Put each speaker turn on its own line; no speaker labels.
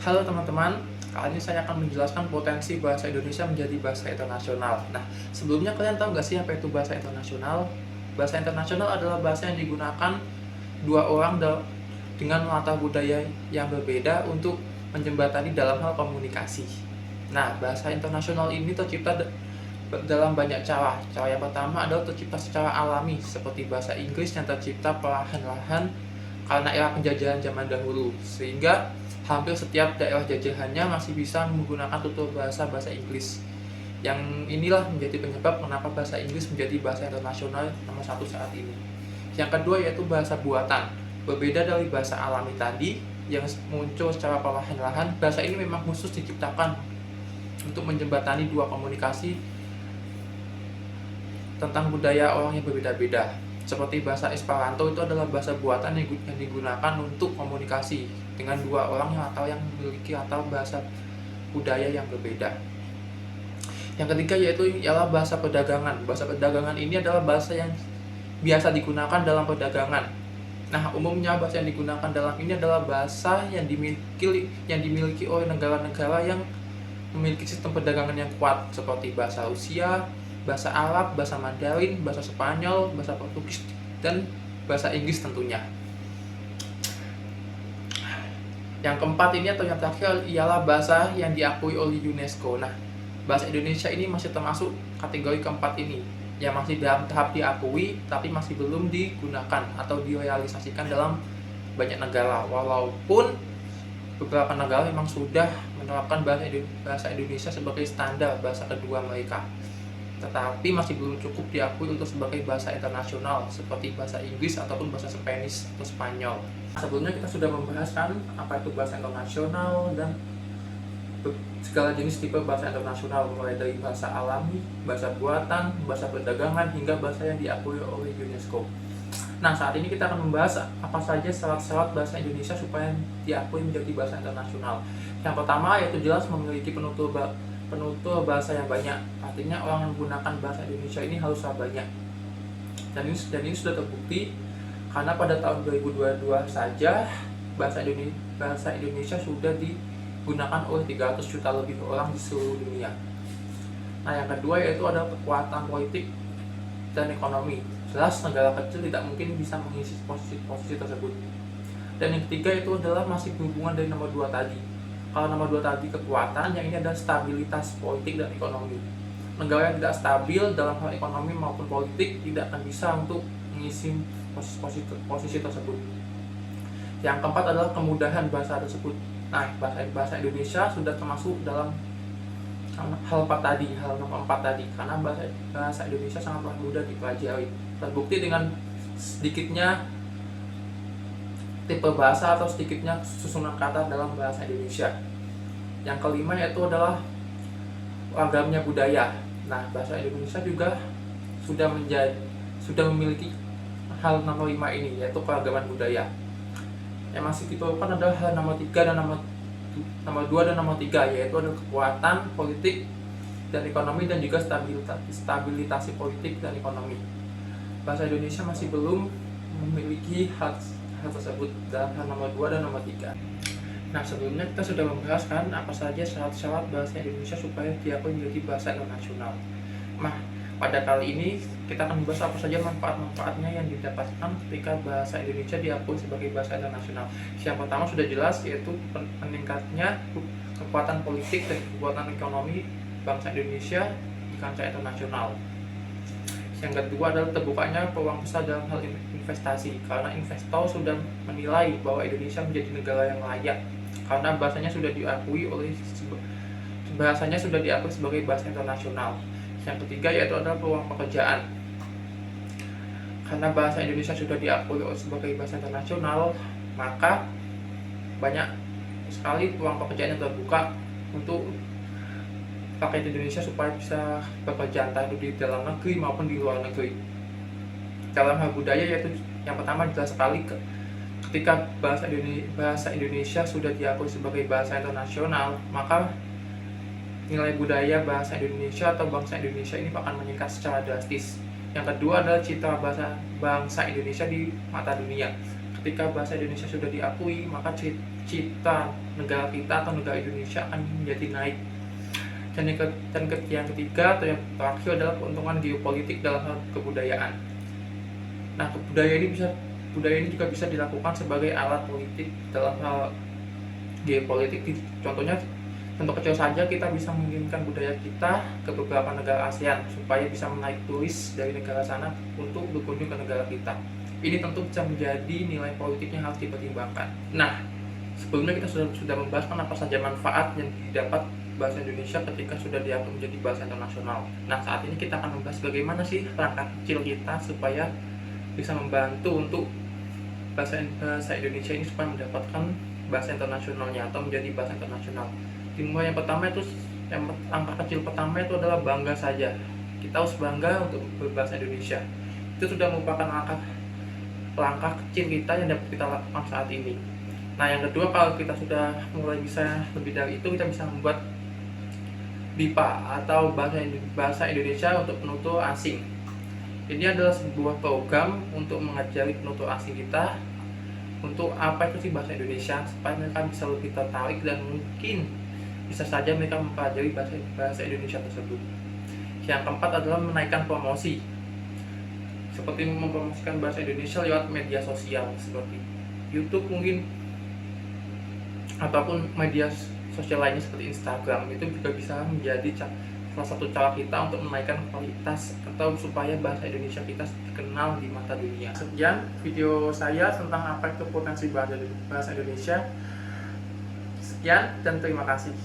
Halo teman-teman, kali ini saya akan menjelaskan potensi bahasa Indonesia menjadi bahasa internasional. Nah, sebelumnya kalian tahu nggak sih apa itu bahasa internasional? Bahasa internasional adalah bahasa yang digunakan dua orang dengan latar budaya yang berbeda untuk menjembatani dalam hal komunikasi. Nah, bahasa internasional ini tercipta dalam banyak cara. Cara yang pertama adalah tercipta secara alami, seperti bahasa Inggris yang tercipta perlahan-lahan karena era penjajahan zaman dahulu, sehingga hampir setiap daerah jajahannya masih bisa menggunakan tutur bahasa Inggris. Yang inilah menjadi penyebab kenapa bahasa Inggris menjadi bahasa internasional nomor satu saat ini. Yang kedua yaitu bahasa buatan. Berbeda dari bahasa alami tadi yang muncul secara perlahan-lahan, bahasa ini memang khusus diciptakan untuk menjembatani dua komunikasi tentang budaya orang yang berbeda-beda. Seperti bahasa Esperanto itu adalah bahasa buatan yang digunakan untuk komunikasi dengan dua orang yang memiliki latar bahasa budaya yang berbeda. Yang ketiga yaitu ialah bahasa perdagangan. Bahasa perdagangan ini adalah bahasa yang biasa digunakan dalam perdagangan. Nah, umumnya bahasa yang digunakan dalam ini adalah bahasa yang dimiliki oleh negara-negara yang memiliki sistem perdagangan yang kuat, seperti bahasa Rusia, bahasa Arab, bahasa Mandarin, bahasa Spanyol, bahasa Portugis, dan bahasa Inggris tentunya. Yang keempat ini atau yang terakhir ialah bahasa yang diakui oleh UNESCO. Nah, bahasa Indonesia ini masih termasuk kategori keempat ini, yang masih dalam tahap diakui tapi masih belum digunakan atau direalisasikan dalam banyak negara. Walaupun beberapa negara memang sudah menerapkan bahasa Indonesia sebagai standar bahasa kedua mereka, tetapi masih belum cukup diakui untuk sebagai bahasa internasional seperti bahasa Inggris ataupun bahasa Spanish atau Spanyol. Sebelumnya kita sudah membahas apa itu bahasa internasional dan segala jenis tipe bahasa internasional, mulai dari bahasa alami, bahasa buatan, bahasa perdagangan, hingga bahasa yang diakui oleh UNESCO. Nah, saat ini kita akan membahas apa saja syarat-syarat bahasa Indonesia supaya diakui menjadi bahasa internasional. Yang pertama yaitu jelas memiliki penutur bahasa yang banyak. Artinya orang yang menggunakan bahasa Indonesia ini haruslah banyak. Dan ini sudah terbukti karena pada tahun 2022 saja bahasa Indonesia sudah digunakan oleh 300 juta lebih orang di seluruh dunia. Nah, yang kedua yaitu ada kekuatan politik dan ekonomi. Jelas negara kecil tidak mungkin bisa mengisi posisi tersebut. Dan yang ketiga itu adalah masih berhubungan dari nomor 2 tadi. Kalau nomor 2 tadi kekuatan, yang ini adalah stabilitas politik dan ekonomi. Negara yang tidak stabil dalam hal ekonomi maupun politik tidak akan bisa untuk mengisi posisi tersebut. Yang keempat adalah kemudahan bahasa tersebut. Nah, bahasa Indonesia sudah termasuk dalam hal nomor 4 tadi, karena bahasa Indonesia sangatlah mudah dipelajari. Terbukti dengan sedikitnya tipe bahasa atau sedikitnya susunan kata dalam bahasa Indonesia. Yang kelima yaitu adalah ragamnya budaya. Nah, bahasa Indonesia juga sudah memiliki hal nomor 5 ini, yaitu keragaman budaya. Yang masih diperlukan adalah hal nomor 3 dan nomor 2 dan nomor 3, yaitu ada kekuatan politik dan ekonomi dan juga stabilitas politik dan ekonomi. Bahasa Indonesia masih belum memiliki hal tersebut dalam hal nomor 2 dan nomor 3. Nah, sebelumnya kita sudah membahas apa saja syarat-syarat bahasa Indonesia supaya diakui menjadi bahasa internasional. Nah, pada kali ini kita akan membahas apa saja manfaat-manfaatnya yang didapatkan ketika bahasa Indonesia diakui sebagai bahasa internasional. Yang pertama sudah jelas, yaitu meningkatnya kekuatan politik dan kekuatan ekonomi bangsa Indonesia di kancah internasional. Yang kedua adalah terbukanya peluang besar dalam hal investasi, karena investor sudah menilai bahwa Indonesia menjadi negara yang layak karena bahasanya sudah diakui sebagai bahasa internasional. Yang ketiga yaitu adalah peluang pekerjaan. Karena bahasa Indonesia sudah diakui sebagai bahasa internasional, maka banyak sekali peluang pekerjaan yang terbuka untuk rakyat Indonesia supaya bisa bekerja entah itu di dalam negeri maupun di luar negeri. Dalam hal budaya yaitu yang pertama jelas sekali ketika bahasa Indonesia sudah diakui sebagai bahasa internasional, maka nilai budaya bahasa Indonesia atau bangsa Indonesia ini akan meningkat secara drastis. Yang kedua adalah citra bangsa Indonesia di mata dunia. ketika bahasa Indonesia sudah diakui, maka cita negara kita atau negara Indonesia akan menjadi naik. Yang ketiga atau yang terakhir adalah keuntungan geopolitik dalam hal kebudayaan. Nah, budaya ini juga bisa dilakukan sebagai alat politik dalam hal geopolitik. Contohnya, contoh kecil saja, kita bisa mengirimkan budaya kita ke beberapa negara ASEAN supaya bisa menarik turis dari negara sana untuk berkunjung ke negara kita. Ini tentu bisa menjadi nilai politik yang harus dipertimbangkan. Nah, sebelumnya kita sudah membahas apa saja manfaat yang didapat bahasa Indonesia ketika sudah diakui menjadi bahasa internasional. Nah, saat ini kita akan membahas bagaimana sih langkah kecil kita supaya bisa membantu untuk bahasa Indonesia ini supaya mendapatkan bahasa internasionalnya atau menjadi bahasa internasional. Dimulai yang pertama itu, langkah kecil pertama itu adalah bangga saja. Kita harus bangga untuk berbahasa Indonesia. Itu sudah merupakan langkah kecil kita yang dapat kita lakukan saat ini. Nah, yang kedua, kalau kita sudah mulai bisa lebih dari itu, kita bisa membuat BIPA atau bahasa Indonesia untuk penutur asing. Ini adalah sebuah program untuk mengajari penutur asing kita untuk apa itu sih bahasa Indonesia, supaya mereka bisa lebih tertarik dan mungkin bisa saja mereka mempelajari bahasa Indonesia tersebut. Yang keempat adalah menaikkan promosi, seperti mempromosikan bahasa Indonesia lewat media sosial seperti YouTube mungkin, ataupun media sosial lainnya seperti Instagram. Itu juga bisa menjadi salah satu cara kita untuk menaikkan kualitas atau supaya bahasa Indonesia kita dikenal di mata dunia. Sekian video saya tentang apa itu potensi bahasa Indonesia. Sekian dan terima kasih.